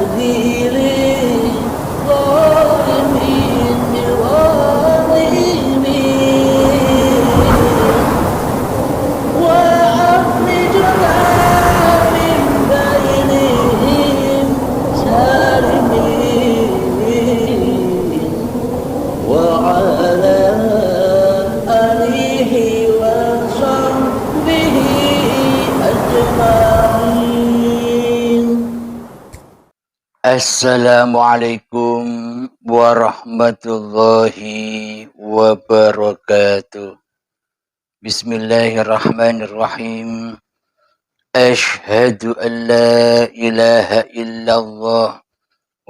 تهدي للظالمين بالظالمين وأخرجنا من بينهم سالمين وعلى آله وصحبه أجمعين. Assalamualaikum warahmatullahi wabarakatuh. Bismillahirrahmanirrahim. Ashhadu an la ilaha illallah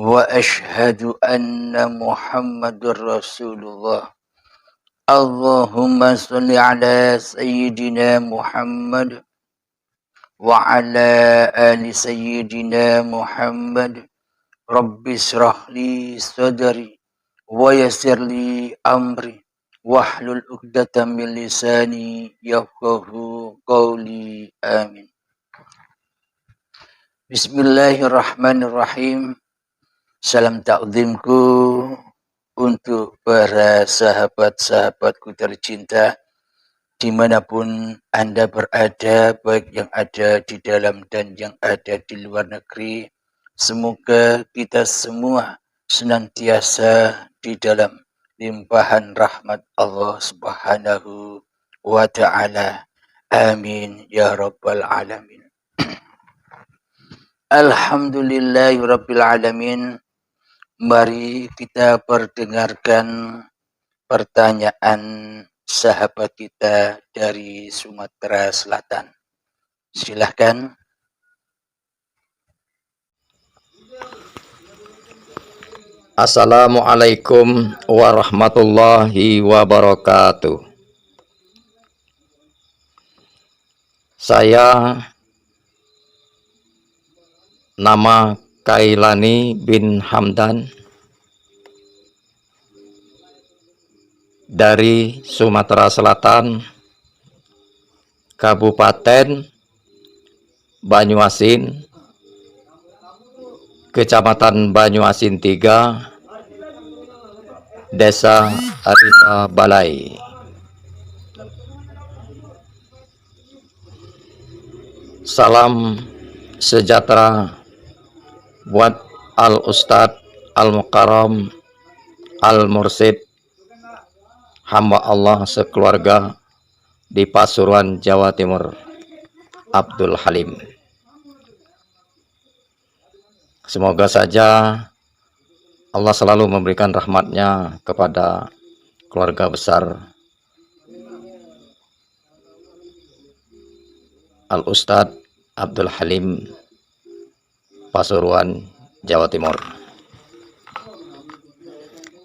wa ashhadu anna Muhammadur Rasulullah. Allahumma salli ala sayyidina Muhammad wa ala ali sayyidina Muhammad. Rabbi shrah li sadri wa yassir li amri wahlul 'uqdatam min lisani yafqahu qawli. Amin. Bismillahirrahmanirrahim. Salam takzimku untuk para sahabat-sahabatku tercinta dimanapun Anda berada, baik yang ada di dalam dan yang ada di luar negeri. Semoga kita semua senantiasa di dalam limpahan rahmat Allah Subhanahu wa ta'ala. Amin ya rabbal alamin. Alhamdulillahi rabbil alamin. Mari kita perdengarkan pertanyaan sahabat kita dari Sumatera Selatan. Silahkan. Assalamualaikum warahmatullahi wabarakatuh. Saya nama Kailani bin Hamdan dari Sumatera Selatan, Kabupaten Banyuasin, Kecamatan Banyuasin 3, Desa Arita Balai. Salam sejahtera buat Al-Ustadz Al-Mukarram Al-Mursid, hamba Allah sekeluarga di Pasuruan, Jawa Timur, Abdul Halim. Semoga saja Allah selalu memberikan rahmatnya kepada keluarga besar Al-Ustadz Abdul Halim, Pasuruan, Jawa Timur.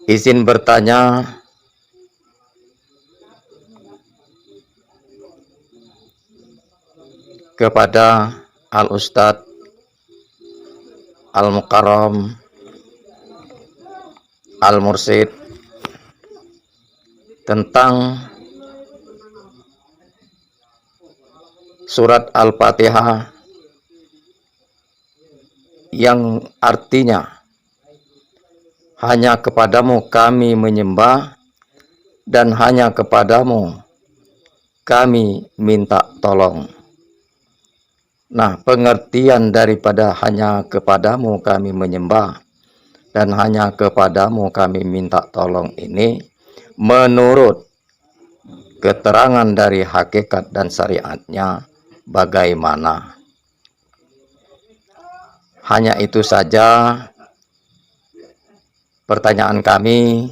Izin bertanya, kepada Al-Ustadz Al-Mukarram Al-Mursid tentang surat Al-Fatihah yang artinya hanya kepadamu kami menyembah dan hanya kepadamu kami minta tolong. Nah, pengertian daripada hanya kepadamu kami menyembah dan hanya kepadamu kami minta tolong ini menurut keterangan dari hakikat dan syariatnya bagaimana? Hanya itu saja pertanyaan kami,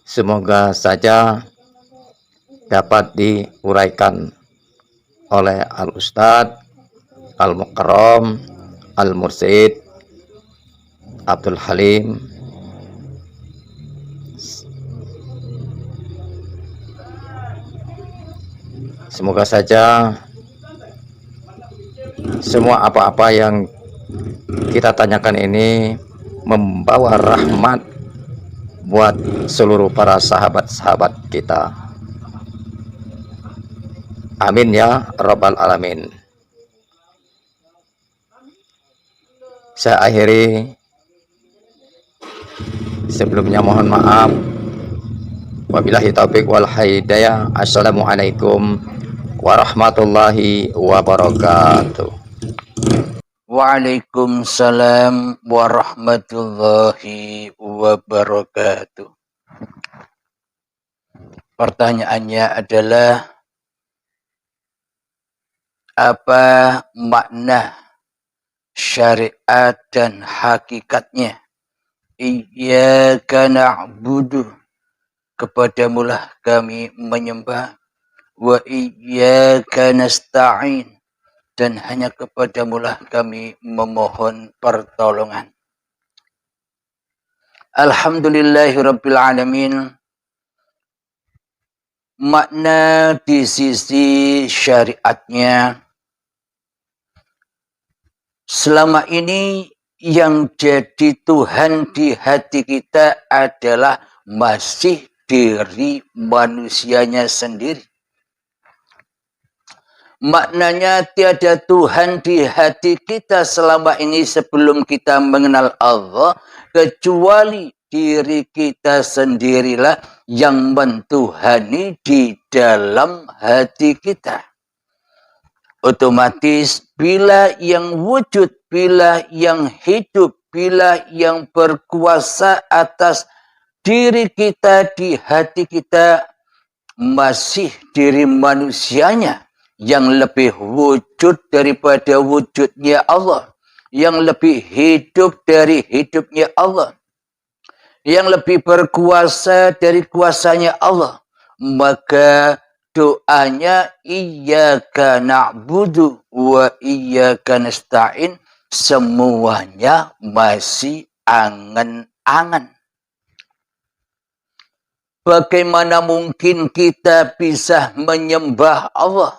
semoga saja dapat diuraikan oleh Al-Ustadz Al-Mukarram Al-Mursid Abdul Halim. Semoga saja semua apa-apa yang kita tanyakan ini membawa rahmat buat seluruh para sahabat-sahabat kita. Amin ya rabbal alamin. Saya akhiri Sebelumnya mohon maaf. Wabillahi taufiq wal hidayah. Assalamualaikum warahmatullahi wabarakatuh. Waalaikumsalam warahmatullahi wabarakatuh. Pertanyaannya adalah, apa makna syariat dan hakikatnya? Iyyaka na'budu, kepadamulah kami menyembah, wa iyyaka nasta'in, dan hanya kepadamulah kami memohon pertolongan. Alhamdulillahirabbil alamin. Makna di sisi syariatnya, selama ini yang jadi Tuhan di hati kita adalah masih diri manusianya sendiri. Maknanya tiada Tuhan di hati kita selama ini sebelum kita mengenal Allah, kecuali diri kita sendirilah yang mentuhani di dalam hati kita. Otomatis bila yang wujud, bila yang hidup, bila yang berkuasa atas diri kita di hati kita masih diri manusianya, yang lebih wujud daripada wujudnya Allah, yang lebih hidup dari hidupnya Allah, yang lebih berkuasa dari kuasanya Allah, maka doanya iyyaka na'budu wa iyyaka nasta'in semuanya masih angan-angan. Bagaimana mungkin kita bisa menyembah Allah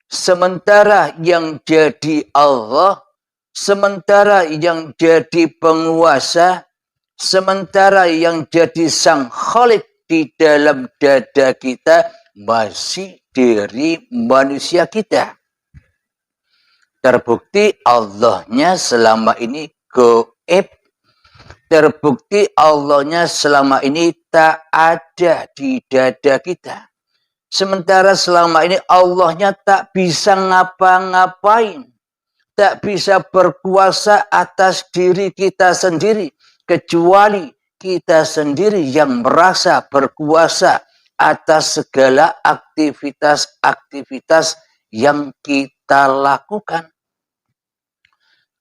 sementara yang jadi Allah, sementara yang jadi penguasa, sementara yang jadi sang Khalik di dalam dada kita masih diri manusia kita. Terbukti Allahnya selama ini gaib. Terbukti Allahnya selama ini tak ada di dada kita. Sementara selama ini Allahnya tak bisa ngapa-ngapain. Tak bisa berkuasa atas diri kita sendiri. Kecuali kita sendiri yang merasa berkuasa atas segala aktivitas-aktivitas yang kita lakukan.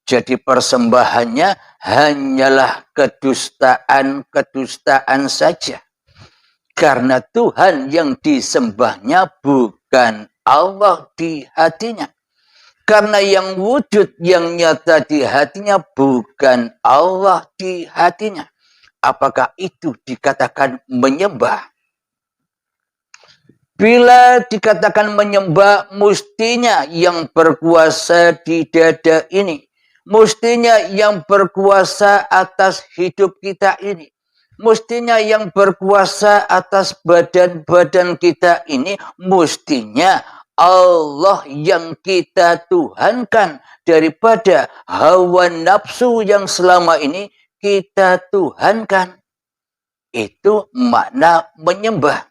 Jadi persembahannya hanyalah kedustaan-kedustaan saja. Karena Tuhan yang disembahnya bukan Allah di hatinya. Karena yang wujud yang nyata di hatinya bukan Allah di hatinya. Apakah itu dikatakan menyembah? Bila dikatakan menyembah, mestinya yang berkuasa di dada ini, mestinya yang berkuasa atas hidup kita ini, mestinya yang berkuasa atas badan-badan kita ini, mestinya Allah yang kita tuhankan daripada hawa nafsu yang selama ini kita tuhankan. Itu makna menyembah.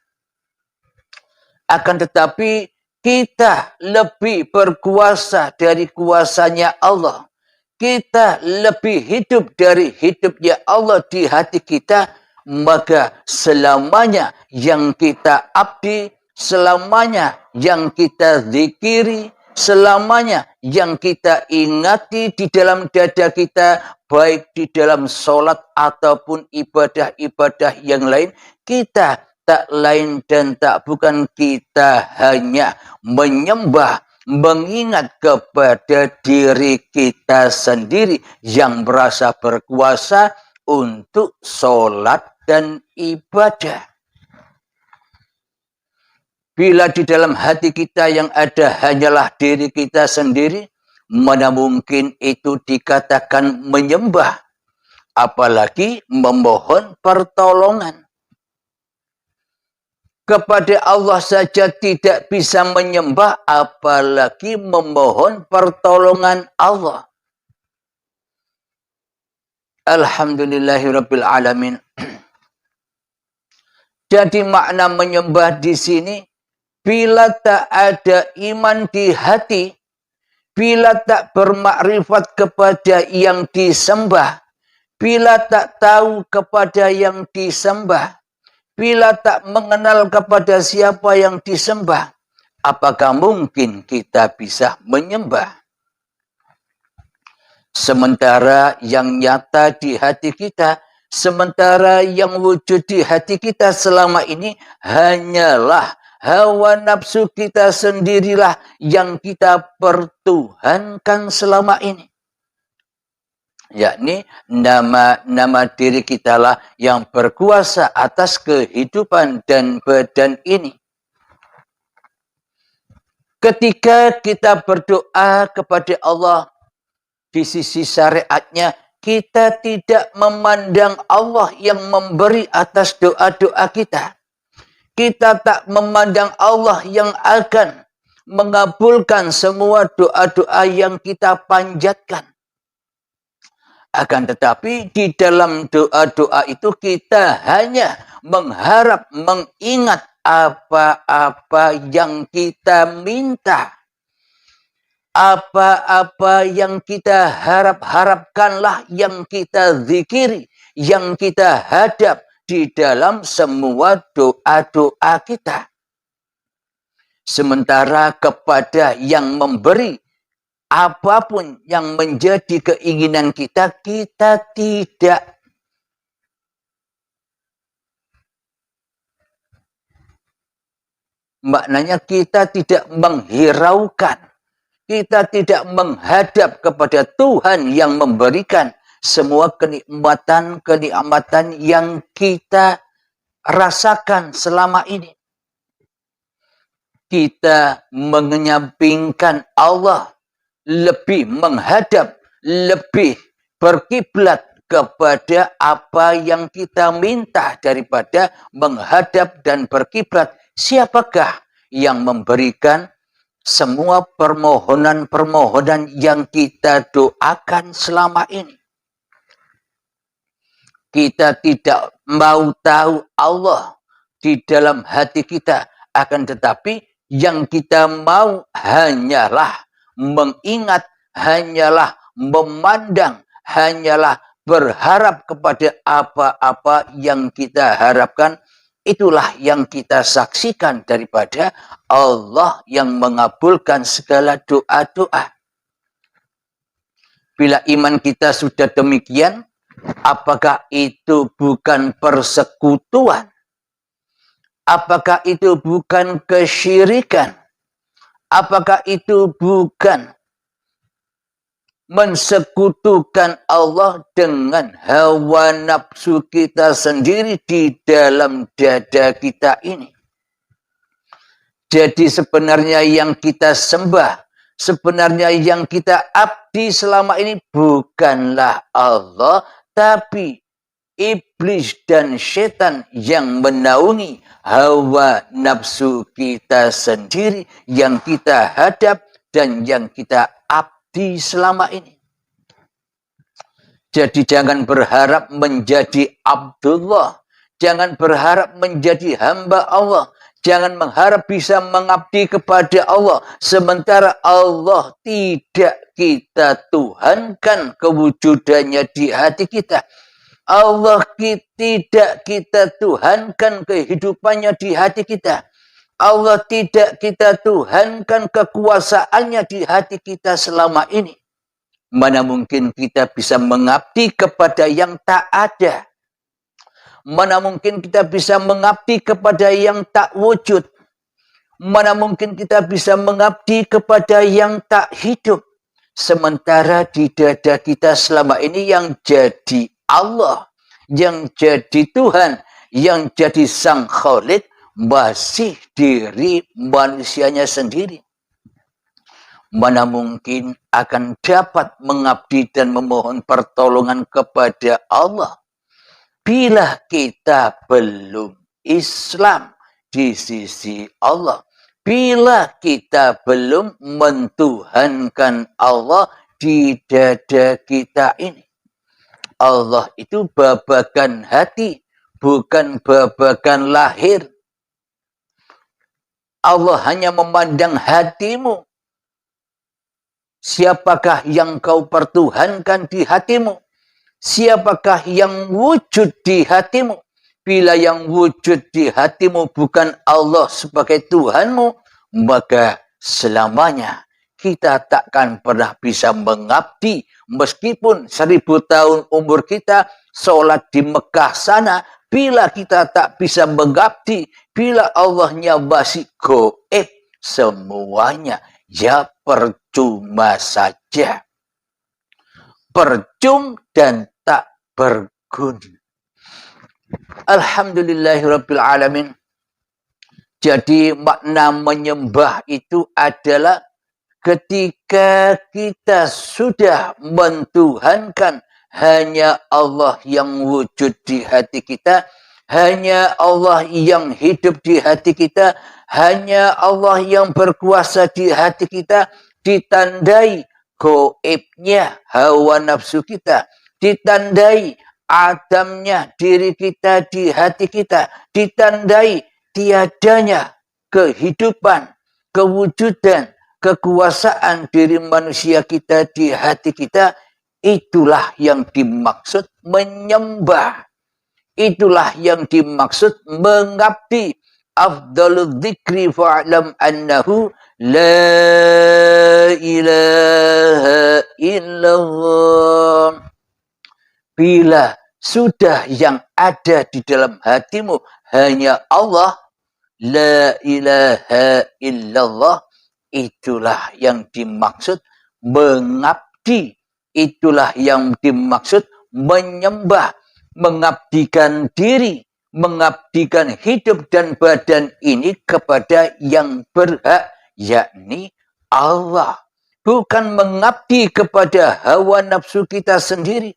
Akan tetapi kita lebih berkuasa dari kuasanya Allah. Kita lebih hidup dari hidupnya Allah di hati kita, maka selamanya yang kita abdi, selamanya yang kita zikiri, selamanya yang kita ingati di dalam dada kita, baik di dalam sholat ataupun ibadah-ibadah yang lain, kita tak lain dan tak bukan kita hanya menyembah, mengingat kepada diri kita sendiri yang merasa berkuasa untuk sholat dan ibadah. Bila di dalam hati kita yang ada hanyalah diri kita sendiri, mana mungkin itu dikatakan menyembah, apalagi memohon pertolongan. Kepada Allah saja tidak bisa menyembah, apalagi memohon pertolongan Allah. Alhamdulillahirabbil alamin. Jadi makna menyembah di sini, bila tak ada iman di hati, bila tak bermakrifat kepada yang disembah, bila tak tahu kepada yang disembah, bila tak mengenal kepada siapa yang disembah, apakah mungkin kita bisa menyembah? Sementara yang nyata di hati kita, sementara yang wujud di hati kita selama ini hanyalah hawa nafsu kita sendirilah yang kita pertuhankan selama ini. Yakni nama diri kita lah yang berkuasa atas kehidupan dan badan ini. Ketika kita berdoa kepada Allah, di sisi syariatnya, kita tidak memandang Allah yang memberi atas doa-doa kita. Kita tak memandang Allah yang akan mengabulkan semua doa-doa yang kita panjatkan. Akan tetapi di dalam doa-doa itu kita hanya mengharap, mengingat apa-apa yang kita minta. Apa-apa yang kita harapkanlah yang kita zikiri, yang kita hadap di dalam semua doa-doa kita. Sementara kepada yang memberi apapun yang menjadi keinginan kita, kita tidak. Maknanya kita tidak menghiraukan. Kita tidak menghadap kepada Tuhan yang memberikan semua kenikmatan yang kita rasakan selama ini. Kita menyampingkan Allah, lebih menghadap, lebih berkiblat kepada apa yang kita minta daripada menghadap dan berkiblat. Siapakah yang memberikan semua permohonan-permohonan yang kita doakan selama ini? Kita tidak mau tahu Allah di dalam hati kita. Akan tetapi yang kita mau hanyalah mengingat, hanyalah memandang, hanyalah berharap kepada apa-apa yang kita harapkan. Itulah yang kita saksikan daripada Allah yang mengabulkan segala doa-doa. Bila iman kita sudah demikian, apakah itu bukan persekutuan? Apakah itu bukan kesyirikan? Apakah itu bukan mensekutukan Allah dengan hawa nafsu kita sendiri di dalam dada kita ini? Jadi sebenarnya yang kita sembah, sebenarnya yang kita abdi selama ini bukanlah Allah, tapi iblis dan setan yang menaungi hawa nafsu kita sendiri, yang kita hadap dan yang kita abdi selama ini. Jadi jangan berharap menjadi Abdullah, jangan berharap menjadi hamba Allah, jangan mengharap bisa mengabdi kepada Allah, sementara Allah tidak kita tuhankan kewujudannya di hati kita. Allah tidak kita tuhankan kehidupannya di hati kita. Allah tidak kita tuhankan kekuasaannya di hati kita selama ini. Mana mungkin kita bisa mengabdi kepada yang tak ada. Mana mungkin kita bisa mengabdi kepada yang tak wujud. Mana mungkin kita bisa mengabdi kepada yang tak hidup. Sementara di dada kita selama ini yang jadi Allah, yang jadi Tuhan, yang jadi Sang Khalik, masih diri manusianya sendiri. Mana mungkin akan dapat mengabdi dan memohon pertolongan kepada Allah bila kita belum Islam di sisi Allah, bila kita belum mentuhankan Allah di dada kita ini. Allah itu babagan hati, bukan babagan lahir. Allah hanya memandang hatimu. Siapakah yang kau pertuhankan di hatimu? Siapakah yang wujud di hatimu? Bila yang wujud di hatimu bukan Allah sebagai Tuhanmu, maka selamanya kita takkan pernah bisa mengabdi. Meskipun 1000 tahun umur kita sholat di Mekah sana, bila kita tak bisa mengabdi, bila Allahnya masih goib, semuanya ya percuma saja. Percuma dan tak berguna. Alhamdulillahirabbil alamin. Jadi makna menyembah itu adalah ketika kita sudah mentuhankan hanya Allah yang wujud di hati kita, hanya Allah yang hidup di hati kita, hanya Allah yang berkuasa di hati kita, ditandai goibnya hawa nafsu kita, ditandai adamnya diri kita di hati kita, ditandai tiadanya kehidupan, kewujudan, kekuasaan diri manusia kita di hati kita. Itulah yang dimaksud menyembah. Itulah yang dimaksud mengabdi. Afdalul dzikri fa'lam annahu la ilaha illallah. Bila sudah yang ada di dalam hatimu hanya Allah, la ilaha illallah, itulah yang dimaksud mengabdi. Itulah yang dimaksud menyembah, mengabdikan diri, mengabdikan hidup dan badan ini kepada yang berhak, yakni Allah. Bukan mengabdi kepada hawa nafsu kita sendiri.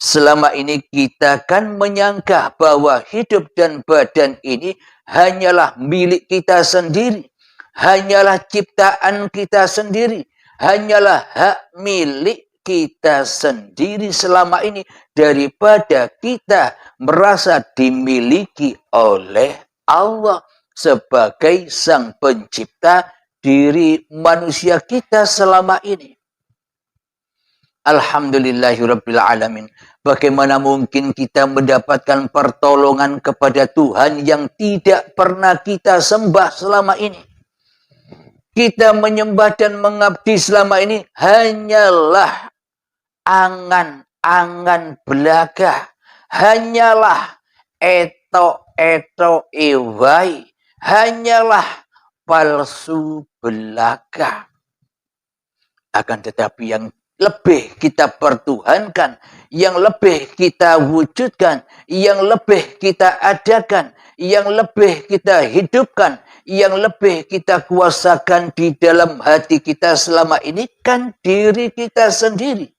Selama ini kita kan menyangka bahwa hidup dan badan ini hanyalah milik kita sendiri. Hanyalah ciptaan kita sendiri. Hanyalah hak milik kita sendiri selama ini. Daripada kita merasa dimiliki oleh Allah sebagai sang pencipta diri manusia kita selama ini. Alhamdulillahirabbil alamin. Bagaimana mungkin kita mendapatkan pertolongan kepada Tuhan yang tidak pernah kita sembah selama ini? Kita menyembah dan mengabdi selama ini hanyalah angan-angan belaka. Hanyalah eto-eto iwai. Hanyalah palsu belaka. Akan tetapi yang lebih kita pertuhankan, yang lebih kita wujudkan, yang lebih kita adakan, yang lebih kita hidupkan, yang lebih kita kuasakan di dalam hati kita selama ini kan diri kita sendiri.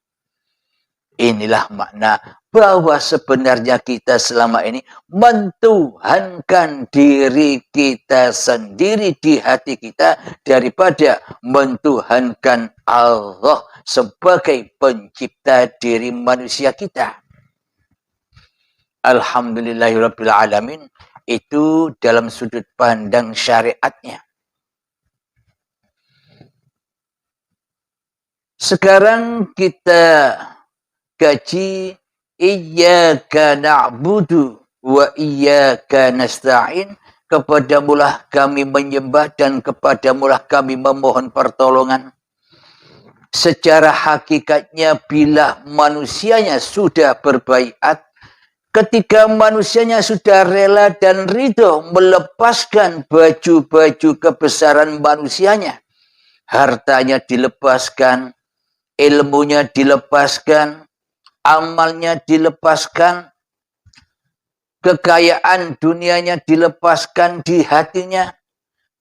Inilah makna bahwa sebenarnya kita selama ini mentuhankan diri kita sendiri di hati kita daripada mentuhankan Allah sebagai pencipta diri manusia kita. Alhamdulillahirabbil alamin. Itu dalam sudut pandang syariatnya. Sekarang kita kaji iyyaka na'budu wa iyyaka nasta'in. Kepadamulah kami menyembah dan kepadamulah kami memohon pertolongan. Secara hakikatnya bila manusianya sudah berbaiat, ketika manusianya sudah rela dan ridho melepaskan baju-baju kebesaran manusianya, hartanya dilepaskan, ilmunya dilepaskan, amalnya dilepaskan, kekayaan dunianya dilepaskan di hatinya,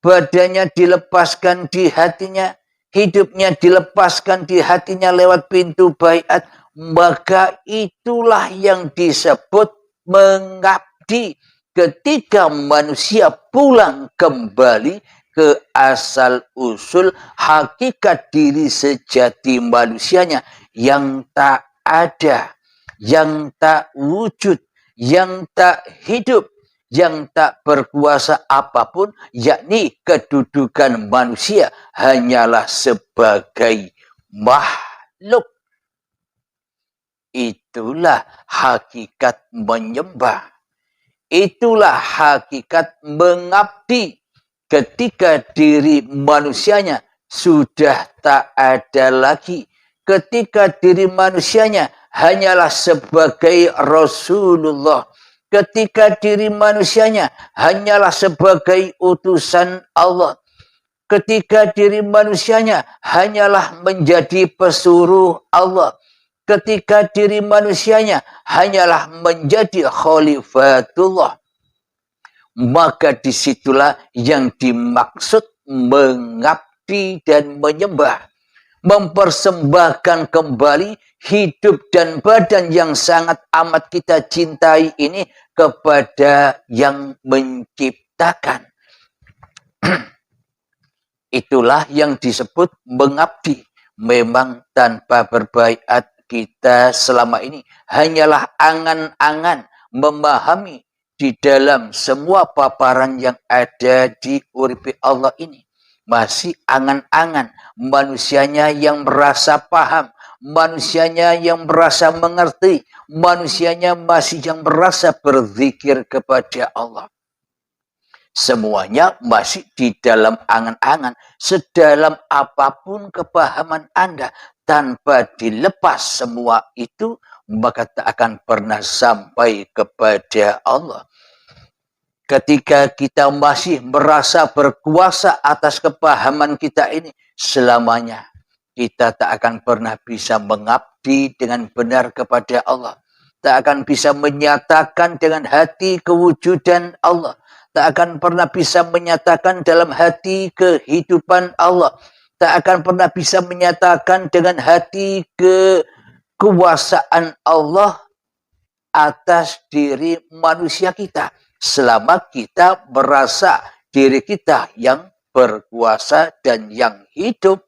badannya dilepaskan di hatinya, hidupnya dilepaskan di hatinya lewat pintu baiat, maka itulah yang disebut mengabdi. Ketika manusia pulang kembali ke asal usul hakikat diri sejati manusianya yang tak ada, yang tak wujud, yang tak hidup, yang tak berkuasa apapun, yakni kedudukan manusia hanyalah sebagai makhluk. Itulah hakikat menyembah. Itulah hakikat mengabdi. Ketika diri manusianya sudah tak ada lagi. Ketika diri manusianya hanyalah sebagai Rasulullah. Ketika diri manusianya hanyalah sebagai utusan Allah. Ketika diri manusianya hanyalah menjadi pesuruh Allah. Ketika diri manusianya hanyalah menjadi khalifatullah. Maka disitulah yang dimaksud mengabdi dan menyembah. Mempersembahkan kembali hidup dan badan yang sangat amat kita cintai ini kepada yang menciptakan. Itulah yang disebut mengabdi. Memang tanpa berbaiat kita selama ini hanyalah angan-angan memahami di dalam semua paparan yang ada di uripi Allah ini. Masih angan-angan, manusianya yang merasa paham, manusianya yang merasa mengerti, manusianya masih yang merasa berzikir kepada Allah. Semuanya masih di dalam angan-angan, sedalam apapun kepahaman Anda, tanpa dilepas semua itu, maka tak akan pernah sampai kepada Allah. Ketika kita masih merasa berkuasa atas kepahaman kita ini, selamanya kita tak akan pernah bisa mengabdi dengan benar kepada Allah. Tak akan bisa menyatakan dengan hati kewujudan Allah. Tak akan pernah bisa menyatakan dalam hati kehidupan Allah. Tak akan pernah bisa menyatakan dengan hati kekuasaan Allah atas diri manusia kita. Selama kita merasa diri kita yang berkuasa dan yang hidup.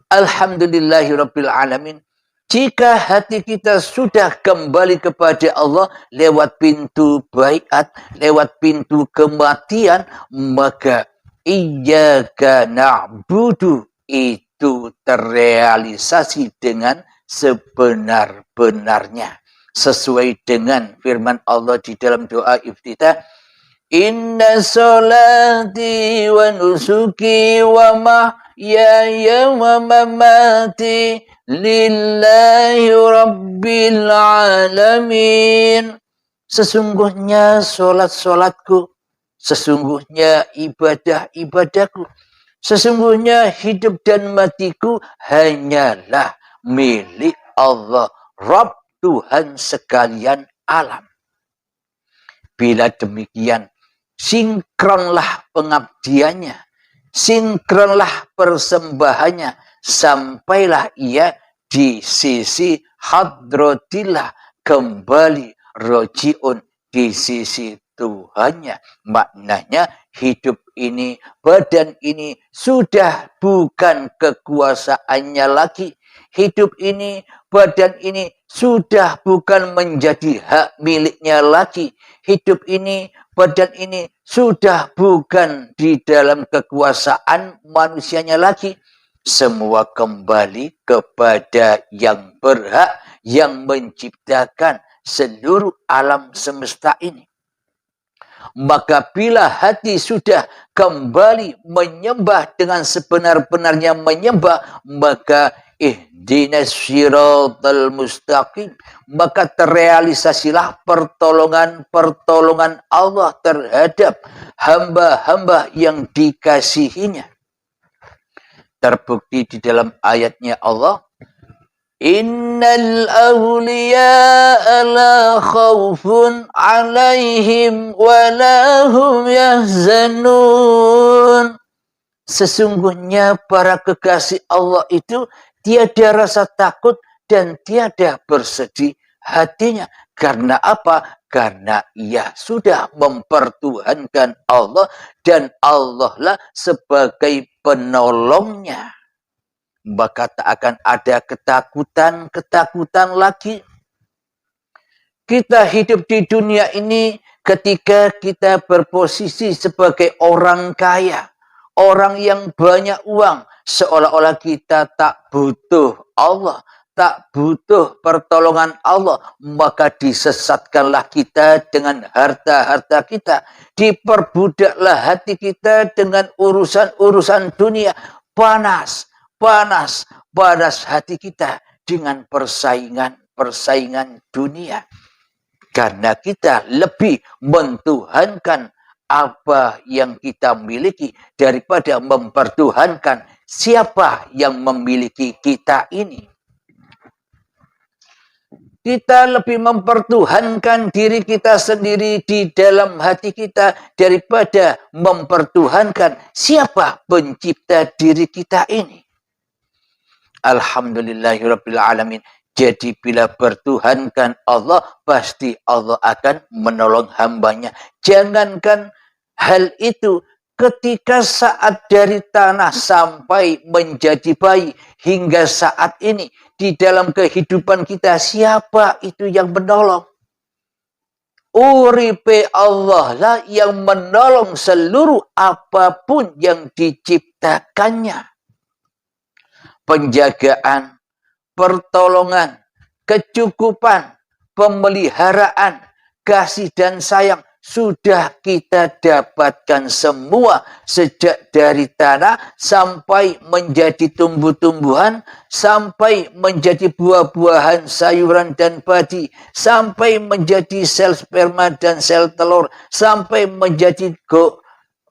Alhamdulillahirrabbilalamin. Jika hati kita sudah kembali kepada Allah lewat pintu baiat, lewat pintu kematian, maka iyyaka na'budu itu terrealisasi dengan sebenar-benarnya. Sesuai dengan firman Allah di dalam doa iftitah, inna salati wa nusuki wa mahyaya wa mamati lillahi rabbil alamin. Sesungguhnya solat-solatku, sesungguhnya ibadah-ibadahku, sesungguhnya hidup dan matiku hanyalah milik Allah, Rabb, Tuhan sekalian alam. Bila demikian, sinkronlah pengabdiannya, sinkronlah persembahannya, sampailah ia di sisi hadratillah, kembali rojiun di sisi Tuhannya. Maknanya hidup ini, badan ini sudah bukan kekuasaannya lagi. Hidup ini, badan ini sudah bukan menjadi hak miliknya lagi. Hidup ini, badan ini sudah bukan di dalam kekuasaan manusianya lagi. Semua kembali kepada yang berhak, yang menciptakan seluruh alam semesta ini. Maka bila hati sudah kembali menyembah dengan sebenar-benarnya menyembah, maka ihdinas siratal mustaqim, maka terrealisasilah pertolongan-pertolongan Allah terhadap hamba-hamba yang dikasihinya. Terbukti di dalam ayatnya Allah, innal awliya'a la khawfun 'alaihim wa la hum yahzanun. Sesungguhnya para kekasih Allah itu tiada rasa takut dan tiada bersedih hatinya. Karena apa? Karena ia sudah mempertuhankan Allah dan Allah lah sebagai penolongnya. maka tak akan ada ketakutan lagi. Kita hidup di dunia ini ketika kita berposisi sebagai orang kaya, orang yang banyak uang, seolah-olah kita tak butuh Allah, tak butuh pertolongan Allah, maka disesatkanlah kita dengan harta-harta kita, diperbudaklah hati kita dengan urusan-urusan dunia, panas hati kita dengan persaingan dunia. Karena kita lebih mentuhankan apa yang kita miliki daripada mempertuhankan siapa yang memiliki kita ini. Kita lebih mempertuhankan diri kita sendiri di dalam hati kita daripada mempertuhankan siapa pencipta diri kita ini. Alhamdulillahirabbil alamin. Jadi bila bertuhankan Allah, pasti Allah akan menolong hambanya. Jangankan hal itu, ketika saat dari tanah sampai menjadi bayi, hingga saat ini, di dalam kehidupan kita, siapa itu yang menolong? Uripe Allah lah yang menolong seluruh apapun yang diciptakannya. Penjagaan, pertolongan, kecukupan, pemeliharaan, kasih dan sayang sudah kita dapatkan semua sejak dari tanah sampai menjadi tumbuh-tumbuhan, sampai menjadi buah-buahan, sayuran dan padi, sampai menjadi sel sperma dan sel telur, sampai menjadi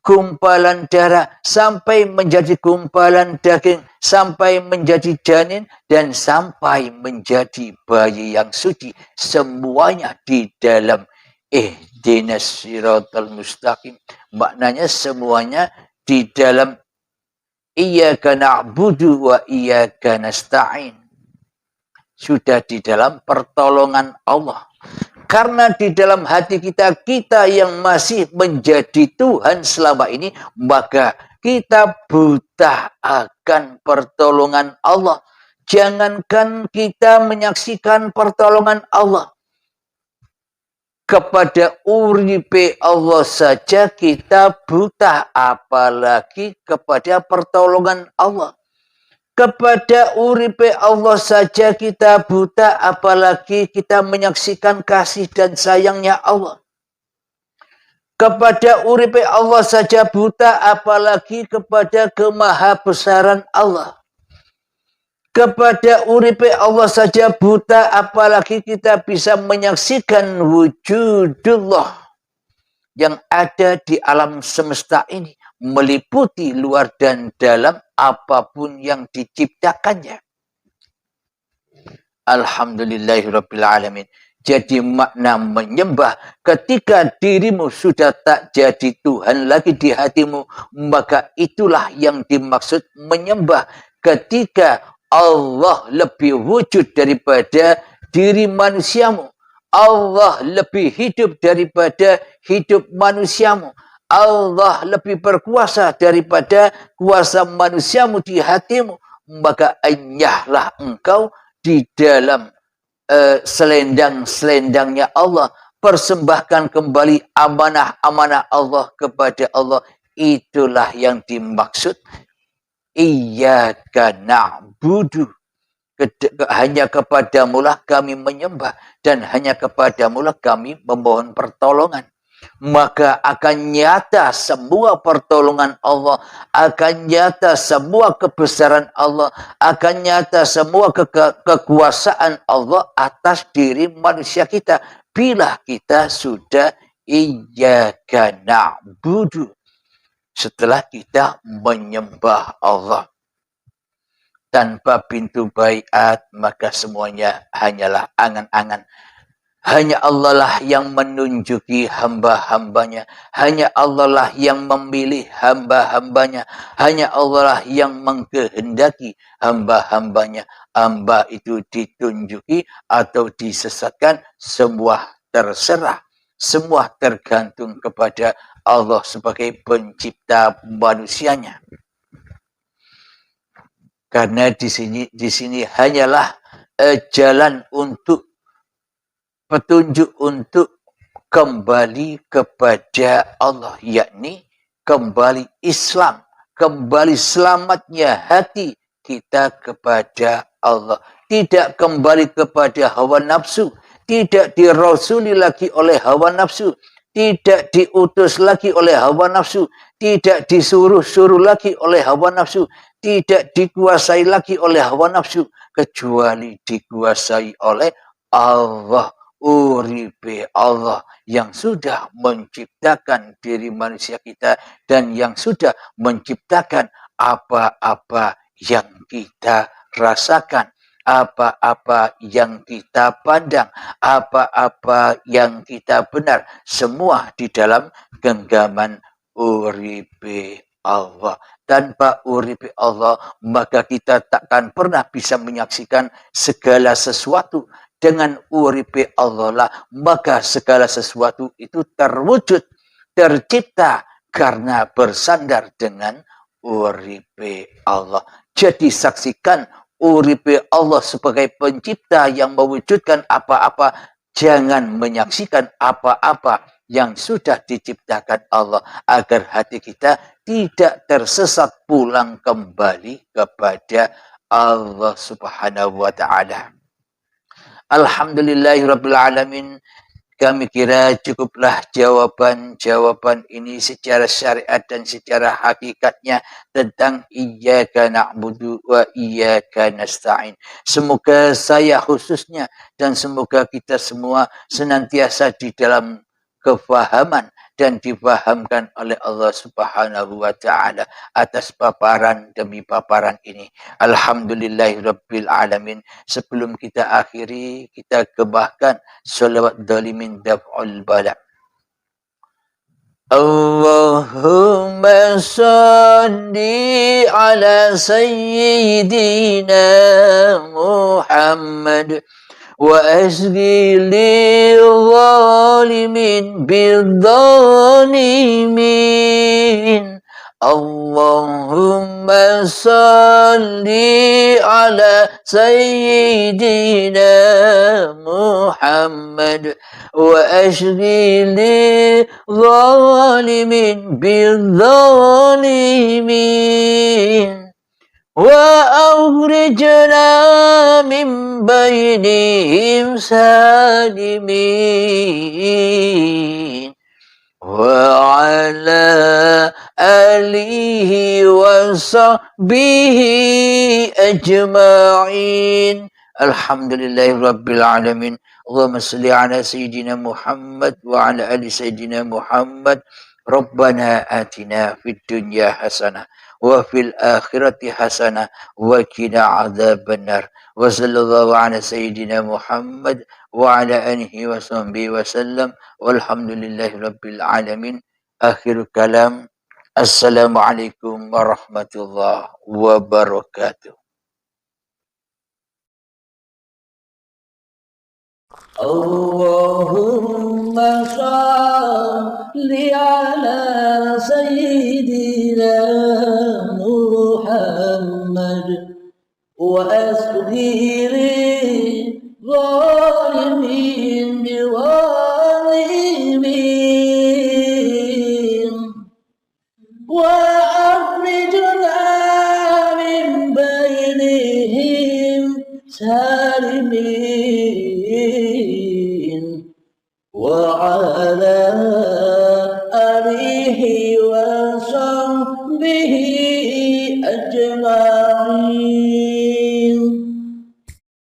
gumpalan darah, sampai menjadi gumpalan daging, sampai menjadi janin, dan sampai menjadi bayi yang suci. Semuanya di dalam ihdinas siratal mustaqim. Maknanya semuanya di dalam iyyaka na'budu wa iyyaka nasta'in. Sudah di dalam pertolongan Allah. Karena di dalam hati kita, kita yang masih menjadi Tuhan selama ini, maka kita buta akan pertolongan Allah. Jangankan kita menyaksikan pertolongan Allah. Kepada uripe Allah saja kita buta, apalagi kepada pertolongan Allah. Kepada uripe Allah saja kita buta, apalagi kita menyaksikan kasih dan sayangnya Allah. Kepada uripe Allah saja buta, apalagi kepada kemahabesaran Allah. Kepada uripe Allah saja buta, apalagi kita bisa menyaksikan wujudullah yang ada di alam semesta ini, meliputi luar dan dalam apapun yang diciptakannya. Alhamdulillahirabbil alamin. Jadi makna menyembah ketika dirimu sudah tak jadi Tuhan lagi di hatimu, maka itulah yang dimaksud menyembah. Ketika Allah lebih wujud daripada diri manusiamu, Allah lebih hidup daripada hidup manusiamu, Allah lebih berkuasa daripada kuasa manusiamu di hatimu, maka enyahlah engkau di dalam selendang-selendangnya Allah. Persembahkan kembali amanah-amanah Allah kepada Allah. Itulah yang dimaksud iyyaka na'budu. Hanya kepadamulah kami menyembah, dan hanya kepadamulah kami memohon pertolongan. Maka akan nyata semua pertolongan Allah, akan nyata semua kebesaran Allah, akan nyata semua kekuasaan Allah atas diri manusia kita, bila kita sudah iyyaka na'budu, setelah kita menyembah Allah. Tanpa pintu baiat, maka semuanya hanyalah angan-angan. Hanya Allah lah yang menunjuki hamba-hambanya. Hanya Allah lah yang memilih hamba-hambanya. Hanya Allah lah yang mengkehendaki hamba-hambanya. Hamba itu ditunjuki atau disesatkan, semua terserah. Semua tergantung kepada Allah sebagai pencipta manusianya. Karena di sini hanyalah jalan untuk petunjuk untuk kembali kepada Allah, yakni kembali Islam, kembali selamatnya hati kita kepada Allah. Tidak kembali kepada hawa nafsu, tidak dirasuli lagi oleh hawa nafsu, tidak diutus lagi oleh hawa nafsu, tidak disuruh-suruh lagi oleh hawa nafsu, tidak dikuasai lagi oleh hawa nafsu, kecuali dikuasai oleh Allah. Uripe Allah yang sudah menciptakan diri manusia kita dan yang sudah menciptakan apa-apa yang kita rasakan, apa-apa yang kita pandang, apa-apa yang kita benar, semua di dalam genggaman uripe Allah. Tanpa uripe Allah, maka kita takkan pernah bisa menyaksikan segala sesuatu. Dengan uripe Allah lah, maka segala sesuatu itu terwujud, tercipta karena bersandar dengan uripe Allah. Jadi saksikan uripe Allah sebagai pencipta yang mewujudkan apa-apa. Jangan menyaksikan apa-apa yang sudah diciptakan Allah, agar hati kita tidak tersesat pulang kembali kepada Allah Subhanahu wa Ta'ala. Alhamdulillahirrabbilalamin. Kami kira cukuplah jawaban-jawaban ini secara syariat dan secara hakikatnya tentang iyyaka na'budu wa iyyaka nasta'in. Semoga saya khususnya dan semoga kita semua senantiasa di dalam kefahaman dan difahamkan oleh Allah Subhanahu wa Ta'ala atas paparan demi paparan ini. Alhamdulillahirabbil alamin. Sebelum kita akhiri, kita kebahkan salawat dalimin daf'ul bala. Allahumma salli ala sayyidina Muhammad وأسقي للظالمين بالظالمين اللهم صل على سيدنا محمد وأشقي للظالمين بالظالمين وأخرجنا من بينهم سالمين وعلى آله وصحبه أجمعين الحمد لله رب العالمين اللهم صل على سيدنا محمد وعلى آل سيدنا محمد ربنا آتنا في الدنيا حسنة وفي الآخرة حسنة وقنا عذاب النار وصلى الله على سيدنا محمد وعلى آله وصحبه وسلم والحمد لله رب العالمين آخر كلام السلام عليكم ورحمة الله وبركاته. اللهم صل على سيدنا محمد وأسغي